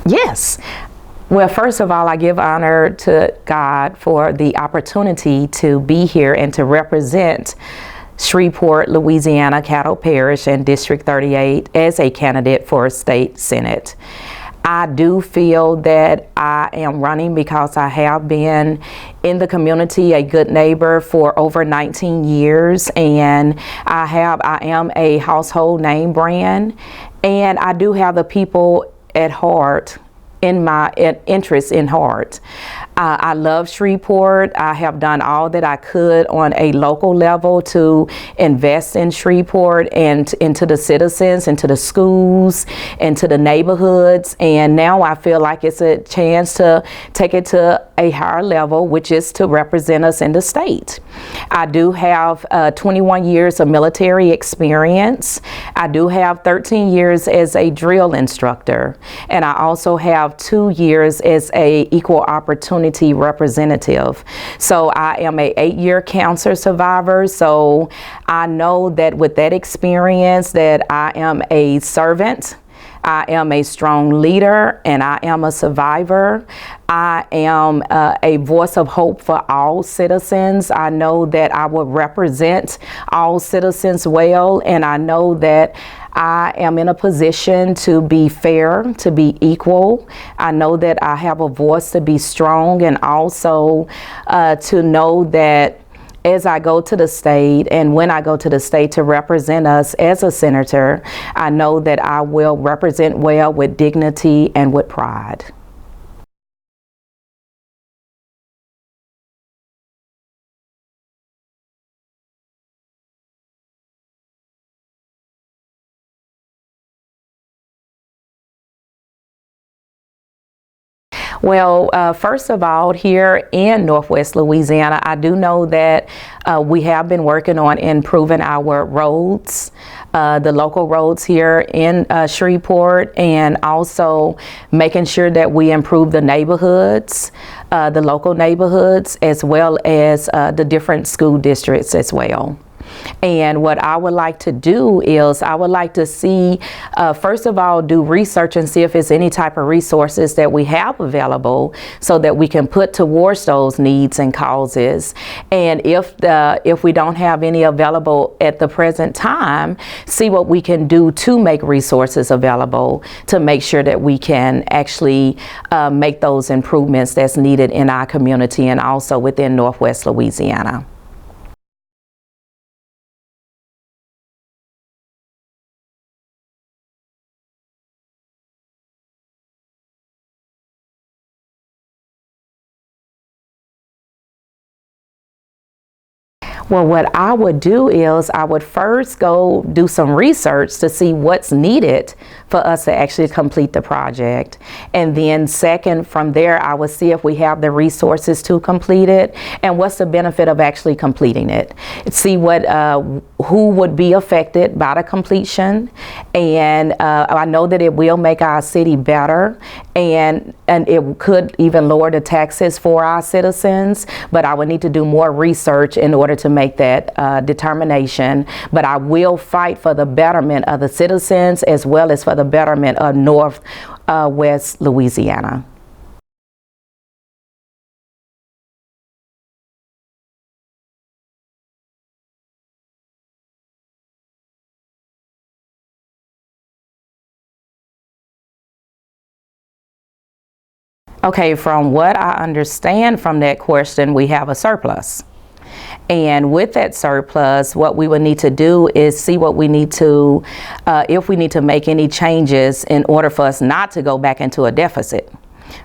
Yes. Well, first of all, I give honor to God for the opportunity to be here and to represent Shreveport, Louisiana, Caddo Parish and District 38 as a candidate for state senate. I do feel that I am running because I have been in the community, a good neighbor for over 19 years, and I am a household name brand, and I do have the people at heart, in my interest in heart. I love Shreveport. I have done all that I could on a local level to invest in Shreveport and into the citizens, into the schools, into the neighborhoods. And now I feel like it's a chance to take it to a higher level, which is to represent us in the state. I do have 21 years of military experience. I do have 13 years as a drill instructor. And I also have 2 years as a equal opportunity representative. So I am a 8-year cancer survivor. So I know that with that experience that I am a servant, I am a strong leader, and I am a survivor. I am a voice of hope for all citizens. I know that I will represent all citizens well, and I know that I am in a position to be fair, to be equal. I know that I have a voice to be strong, and also to know that as I go to the state and when I go to the state to represent us as a senator, I know that I will represent well with dignity and with pride. Well, first of all, here in Northwest Louisiana, I do know that we have been working on improving our roads, the local roads here in Shreveport, and also making sure that we improve the neighborhoods, the local neighborhoods, as well as the different school districts as well. And what I would like to do is I would like to see, first of all, do research and see if there's any type of resources that we have available so that we can put towards those needs and causes. And if we don't have any available at the present time, see what we can do to make resources available to make sure that we can actually make those improvements that's needed in our community and also within Northwest Louisiana. Well, what I would do is I would first go do some research to see what's needed for us to actually complete the project. And then second, from there, I would see if we have the resources to complete it and what's the benefit of actually completing it. See what who would be affected by the completion. And I know that it will make our city better, and it could even lower the taxes for our citizens, but I would need to do more research in order to make that determination. But I will fight for the betterment of the citizens as well as for the betterment of Northwest Louisiana. Okay, from what I understand from that question, we have a surplus. And with that surplus, what we would need to do is see what we need to, if we need to make any changes in order for us not to go back into a deficit,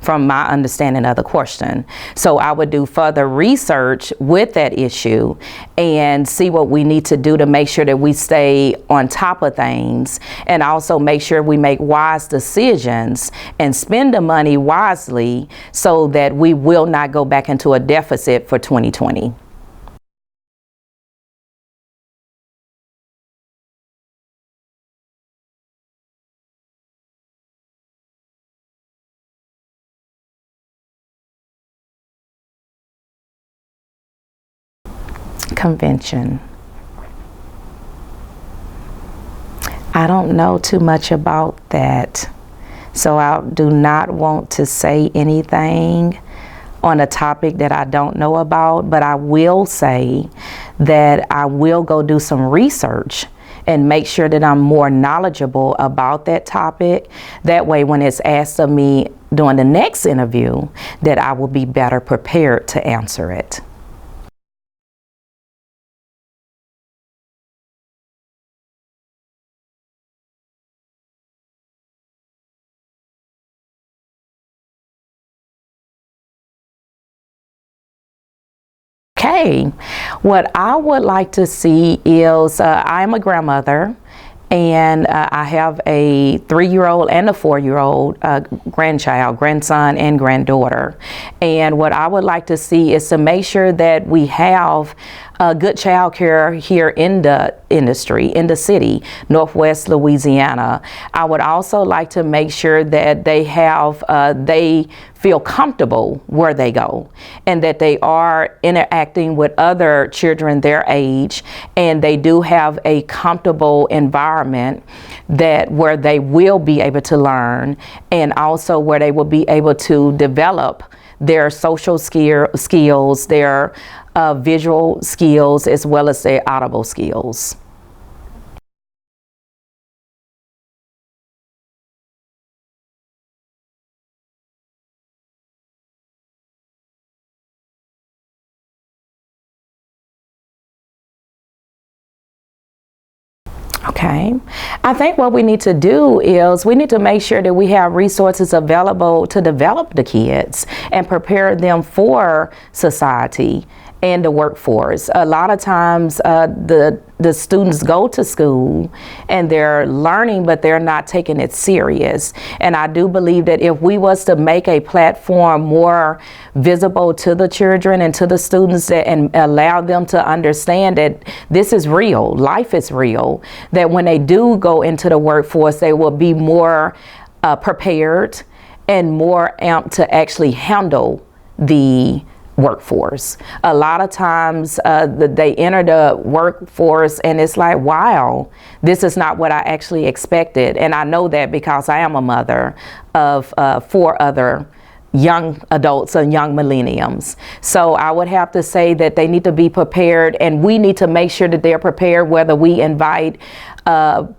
from my understanding of the question. So I would do further research with that issue and see what we need to do to make sure that we stay on top of things, and also make sure we make wise decisions and spend the money wisely so that we will not go back into a deficit for 2020. Convention. I don't know too much about that, So I do not want to say anything on a topic that I don't know about, but I will say that I will go do some research and make sure that I'm more knowledgeable about that topic. That way, when it's asked of me during the next interview, that I will be better prepared to answer it. Okay, what I would like to see is I'm a grandmother, and I have a 3-year-old and a 4-year-old grandson and granddaughter. And what I would like to see is to make sure that we have good child care here in the industry, in the city, Northwest Louisiana. I would also like to make sure that they have, they feel comfortable where they go, and that they are interacting with other children their age, and they do have a comfortable environment that where they will be able to learn, and also where they will be able to develop their social skills, their visual skills, as well as their audible skills. Okay, I think what we need to do is we need to make sure that we have resources available to develop the kids and prepare them for society and the workforce. A lot of times the students go to school and they're learning, but they're not taking it serious. And I do believe that if we was to make a platform more visible to the children and to the students and allow them to understand that this is real, life is real, that when they do go into the workforce, they will be more prepared and more amped to actually handle the workforce. A lot of times they enter the workforce and it's like, wow, this is not what I actually expected. And I know that because I am a mother of 4 other young adults and young millenniums. So I would have to say that they need to be prepared, and we need to make sure that they're prepared, whether we invite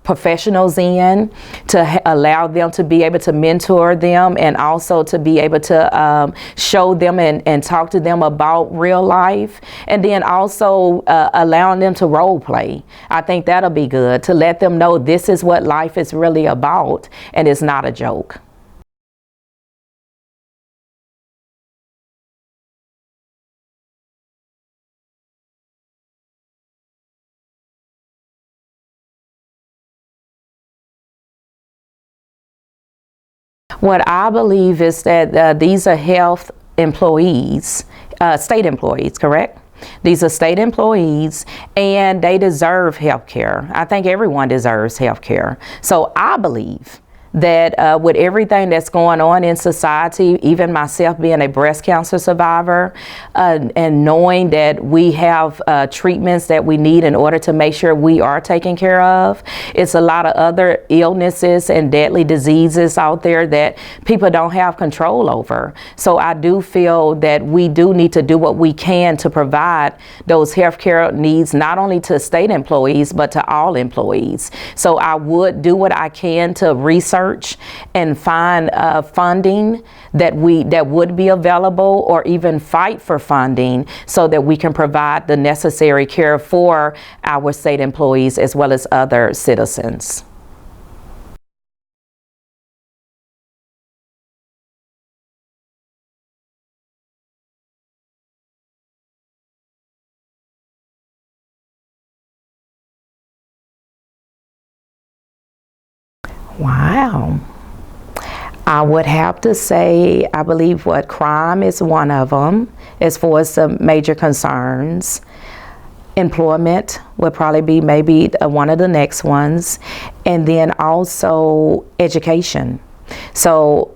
professionals in to allow them to be able to mentor them, and also to be able to show them and talk to them about real life, and then also allowing them to role play. I think that'll be good, to let them know this is what life is really about and it's not a joke. What I believe is that these are health employees, state employees, correct? These are state employees, and they deserve health care. I think everyone deserves health care. So I believe that with everything that's going on in society, even myself being a breast cancer survivor, and knowing that we have treatments that we need in order to make sure we are taken care of, it's a lot of other illnesses and deadly diseases out there that people don't have control over. So I do feel that we do need to do what we can to provide those healthcare needs, not only to state employees, but to all employees. So I would do what I can to research and find funding that would be available, or even fight for funding so that we can provide the necessary care for our state employees as well as other citizens. Wow. I would have to say, I believe what crime is one of them, as far as the major concerns. Employment would probably be maybe one of the next ones. And then also education. So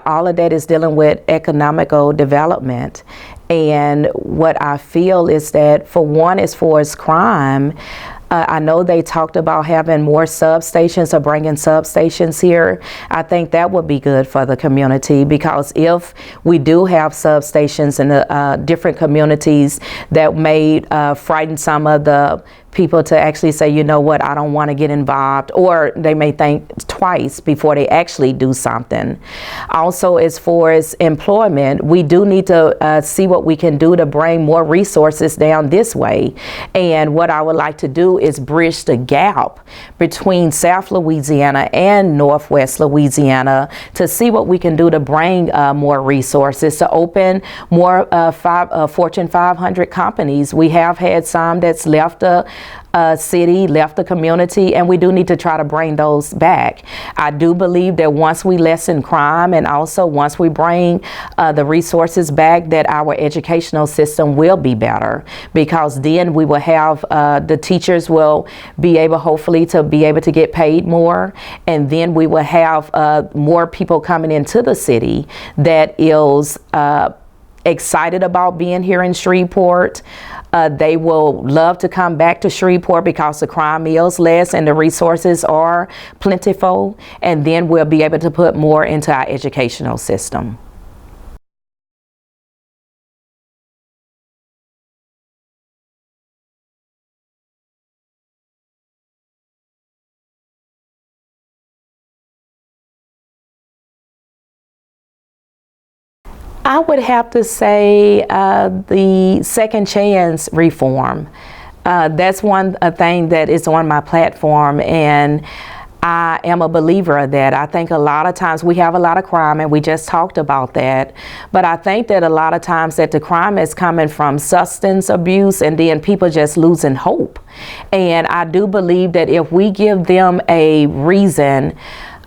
all of that is dealing with economical development. And what I feel is that, for one, as far as crime, I know they talked about having more substations or bringing substations here. I think that would be good for the community, because if we do have substations in the different communities, that may frighten some of the people to actually say, you know what, I don't want to get involved, or they may think twice before they actually do something. Also, as far as employment, we do need to see what we can do to bring more resources down this way. And what I would like to do is bridge the gap between South Louisiana and Northwest Louisiana to see what we can do to bring more resources, to open more Fortune 500 companies. We have had some that's left the city, left the community, and we do need to try to bring those back. I do believe that once we lessen crime, and also once we bring the resources back, that our educational system will be better, because then we will have the teachers will be able, hopefully, to be able to get paid more, and then we will have more people coming into the city that is excited about being here in Shreveport. They will love to come back to Shreveport because the crime is less and the resources are plentiful, and then we'll be able to put more into our educational system. I would have to say the second chance reform. That's one thing that is on my platform, and I am a believer of that. I think a lot of times we have a lot of crime, and we just talked about that, but I think that a lot of times that the crime is coming from substance abuse, and then people just losing hope. And I do believe that if we give them a reason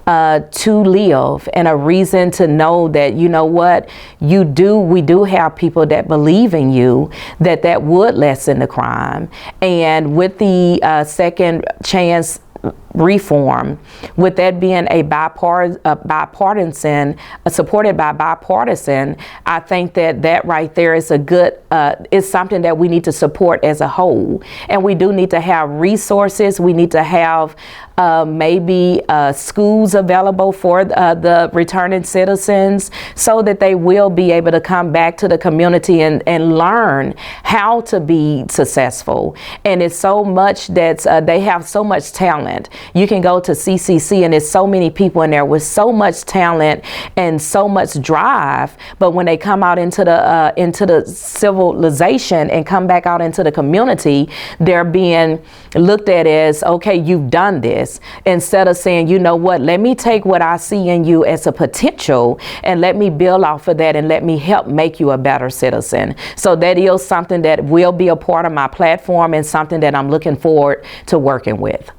to live, and a reason to know that, you know what, we do have people that believe in you, that would lessen the crime. And with the second chance reform, with that being a bipartisan, supported by bipartisan, I think that right there is a good, is something that we need to support as a whole. And we do need to have resources. We need to have maybe schools available for the returning citizens, so that they will be able to come back to the community and learn how to be successful. And it's so much that they have so much talent. You can go to CCC, and there's so many people in there with so much talent and so much drive, but when they come out into the civilization and come back out into the community, they're being looked at as, okay, you've done this, instead of saying, you know what, let me take what I see in you as a potential, and let me build off of that, and let me help make you a better citizen. So that is something that will be a part of my platform, and something that I'm looking forward to working with.